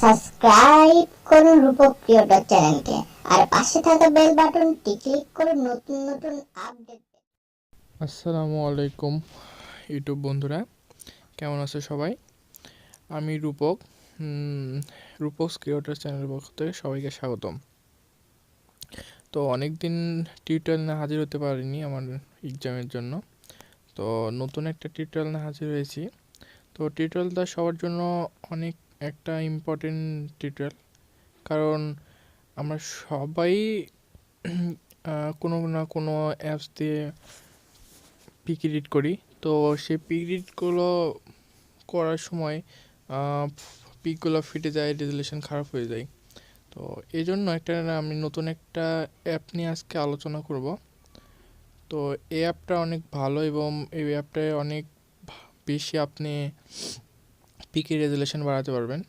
Subscribe করুন রূপক creator চ্যানেলকে আর পাশে থাকা বেল বাটনটি ক্লিক করে নতুন নতুন আপডেট। আসসালামু আলাইকুম ইউটিউব বন্ধুরা, কেমন আছে সবাই? আমি রূপক, রূপক ক্রিয়েটর চ্যানেলের পক্ষ থেকে সবাইকে স্বাগতম। তো অনেক দিন টিউটোরিয়াল নিয়ে হাজির হতে পারিনি আমার এক্সামের জন্য। তো নতুন একটা টিউটোরিয়াল নিয়ে হাজির হয়েছি। তো টিউটোরিয়ালটা সবার জন্য অনেক একটা ইম্পর্টেন্ট টিউটোরিয়াল, কারণ আমরা সবাই কোনো না কোনো অ্যাপস দিয়ে পিক এডিট করি। তো সেই পিক এডিটগুলো করার সময় পিকগুলো ফেটে যায়, রেজুলেশন খারাপ হয়ে যায়। তো এই জন্য আমি নতুন একটা অ্যাপ নিয়ে আজকে আলোচনা করব। তো এই অ্যাপটা অনেক ভালো এবং এই অ্যাপটায় অনেক বেশি আপনি পিকের রেজুলেশন বাড়াতে পারবেন।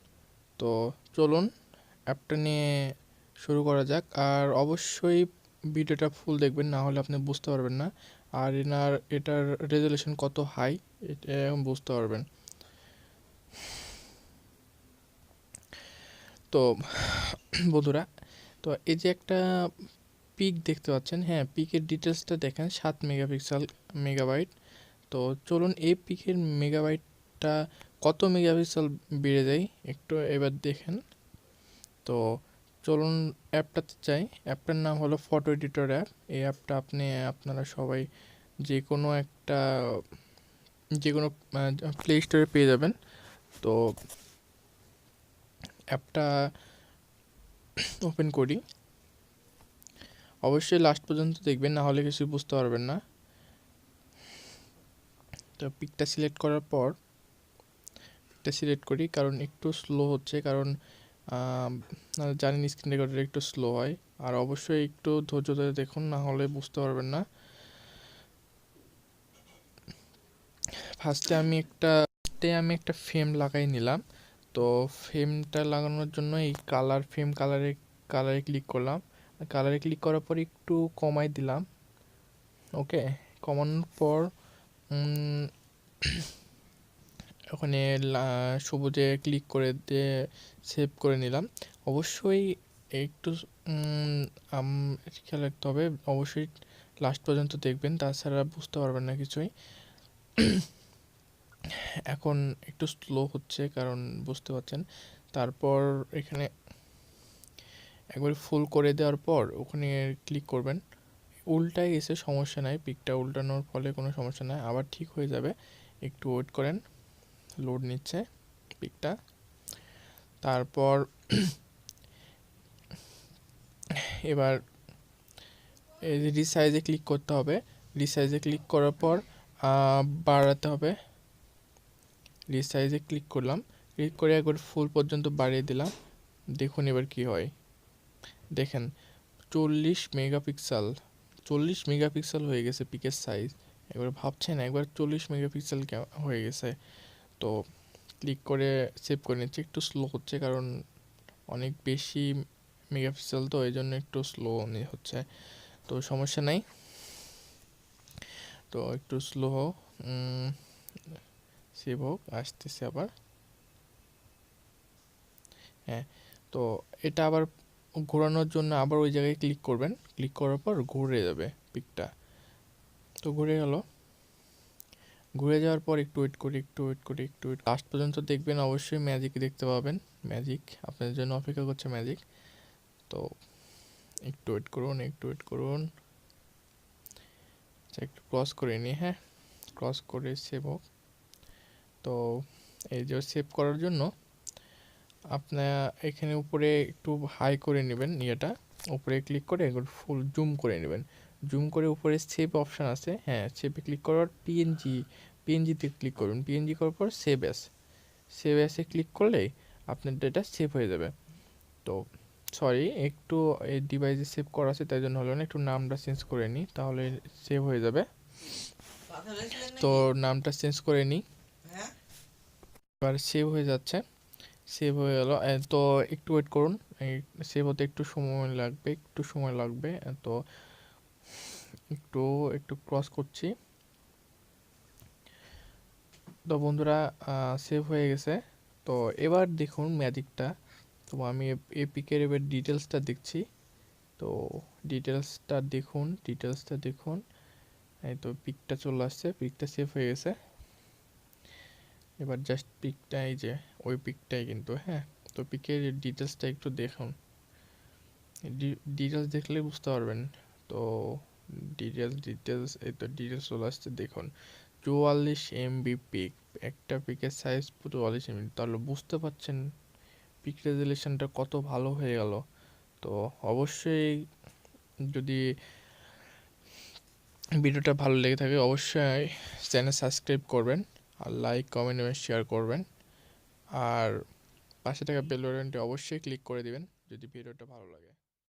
তো চলুন অ্যাপটা নিয়ে শুরু করা যাক। আর অবশ্যই ভিডিওটা ফুল দেখবেন, না হলে আপনি বুঝতে পারবেন না। আর এটার রেজুলেশন কত হাই এটা বুঝতে পারবেন। তো বন্ধুরা, তো এই যে একটা পিক দেখতে পাচ্ছেন, হ্যাঁ পিকের ডিটেলসটা দেখেন 7 মেগাপিক্সেল মেগাবাইট। তো চলুন এই পিকের মেগাবাইটটা কত মেগাপিক্সেল বেড়ে যায় একটু এবার দেখেন। তো চলুন অ্যাপটাতে যাই। অ্যাপটার নাম হলো ফটো এডিটর অ্যাপ। এই অ্যাপটা আপনারা সবাই যে কোনো প্লে স্টোরে পেয়ে যাবেন। তো অ্যাপটা ওপেন করি। অবশ্যই লাস্ট পর্যন্ত দেখবেন, না হলে কিছু বুঝতে পারবেন না। তো পিকটা সিলেক্ট করার পর সিলেক্ট করি, কারণ একটু স্লো হচ্ছে, কারণ জানেন স্ক্রিন রেকর্ডার একটু স্লো হয়। আর অবশ্যই একটু ধৈর্য ধরে দেখুন, না হলে বুঝতে পারবেন না। ফার্স্টে আমি একটা ফ্রেম লাগাই নিলাম। তো ফ্রেমটা লাগানোর জন্য এই কালারে ক্লিক করলাম। কালারে ক্লিক করার পর একটু কমাই দিলাম। ওকে, কমানোর পর ওখানে সবুজে ক্লিক করে দিয়ে সেভ করে নিলাম। অবশ্যই একটু খেয়াল রাখতে হবে, অবশ্যই লাস্ট পর্যন্ত দেখবেন, তাছাড়া বুঝতে পারবেন না কিছুই। এখন একটু স্লো হচ্ছে, কারণ বুঝতে পারছেন। তারপর এখানে একবার ফুল করে দেওয়ার পর ওখানে ক্লিক করবেন। উল্টায় গেছে, সমস্যা নাই, পিকটা উল্টানোর ফলে কোনো সমস্যা নাই, আবার ঠিক হয়ে যাবে। একটু ওয়েট করেন, লোড নিচ্ছে পিকটা। তারপর এবার এই যে রিসাইজে ক্লিক করতে হবে। রিসাইজে ক্লিক করার পর বাড়াতে হবে। রিসাইজে ক্লিক করলাম, ক্লিক করে একবার ফুল পর্যন্ত বাড়িয়ে দিলাম। দেখুন এবার কি হয়। দেখেন 40 মেগাপিক্সেল হয়ে গেছে পিকের সাইজ। একবার ভাবছেন, একবার 40 মেগাপিক্সেল হয়ে গেছে। তো ক্লিক করে সেভ করে নিচ্ছি। একটু স্লো হচ্ছে, কারণ অনেক বেশি মেগাপিক্সেল, তো এই জন্য একটু স্লো হচ্ছে। তো সমস্যা নাই, তো একটু স্লো হোক, সেভ হোক, আসতেছে আবার। হ্যাঁ, তো এটা আবার ঘোরানোর জন্য আবার ওই জায়গায় ক্লিক করবেন। ক্লিক করার পর ঘুরে যাবে পিকটা। তো ঘুরে গেল। ঘুরে যাওয়ার পর একটু ওয়েট করি লাস্ট পর্যন্ত দেখবেন, অবশ্যই ম্যাজিক দেখতে পাবেন। ম্যাজিক আপনাদের জন্য অপেক্ষা করছে, ম্যাজিক। তো একটু ওয়েট করুন। একটু ক্রস করে নিই, হ্যাঁ ক্রস করে সেভ হোক। তো এই যে সেভ করার জন্য আপনার এখানে উপরে একটু হাই করে নেবেন, ইয়েটা উপরে ক্লিক করে একবার ফুল জুম করে নেবেন। জুম করে উপরে সেভ অপশান আছে, হ্যাঁ সেভে ক্লিক করার পিএনজিতে ক্লিক করবেন। পিএনজি করার পর সেভ অ্যাসে ক্লিক করলেই আপনার ডেটা সেভ হয়ে যাবে। তো সরি, একটু এই ডিভাইসে সেভ করা আছে তাই জন্য হলো না, একটু নামটা চেঞ্জ করে নিই, তাহলে সেভ হয়ে যাবে। তো নামটা চেঞ্জ করে নিই, এবার সেভ হয়ে যাচ্ছে। সেভ হয়ে গেল। তো একটু ওয়েট করুন, সেভ হতে একটু সময় লাগবে। তো একটু একটু ক্রস করছি। তো বন্ধুরা, সেভ হয়ে গেছে। তো এবার দেখুন ম্যাজিকটা, তো আমি এই পিকের এবার ডিটেলসটা দেখছি। তো ডিটেলসটা দেখুন। এই তো পিকটা চলে আসছে, পিকটা সেভ হয়ে গেছে। এবার জাস্ট পিকটা, এই যে ওই পিকটাই কিন্তু, হ্যাঁ। তো পিকের ডিটেলসটা একটু দেখুন, ডিটেলস দেখলে বুঝতে পারবেন। তো ডিটেলস এই তো ডিটেলস চলে আসছে, দেখুন 44 MB পিক, একটা পিকের সাইজ 44 MB, তাহলে বুঝতে পারছেন পিক রেজুলেশনটা কত ভালো হয়ে গেল। তো অবশ্যই যদি ভিডিওটা ভালো লেগে থাকে অবশ্যই চ্যানেল সাবস্ক্রাইব করবেন, আর লাইক কমেন্ট এবং শেয়ার করবেন, আর পাশে থাকা বেল বাটনটি অবশ্যই ক্লিক করে দিবেন যদি ভিডিওটা ভালো লাগে।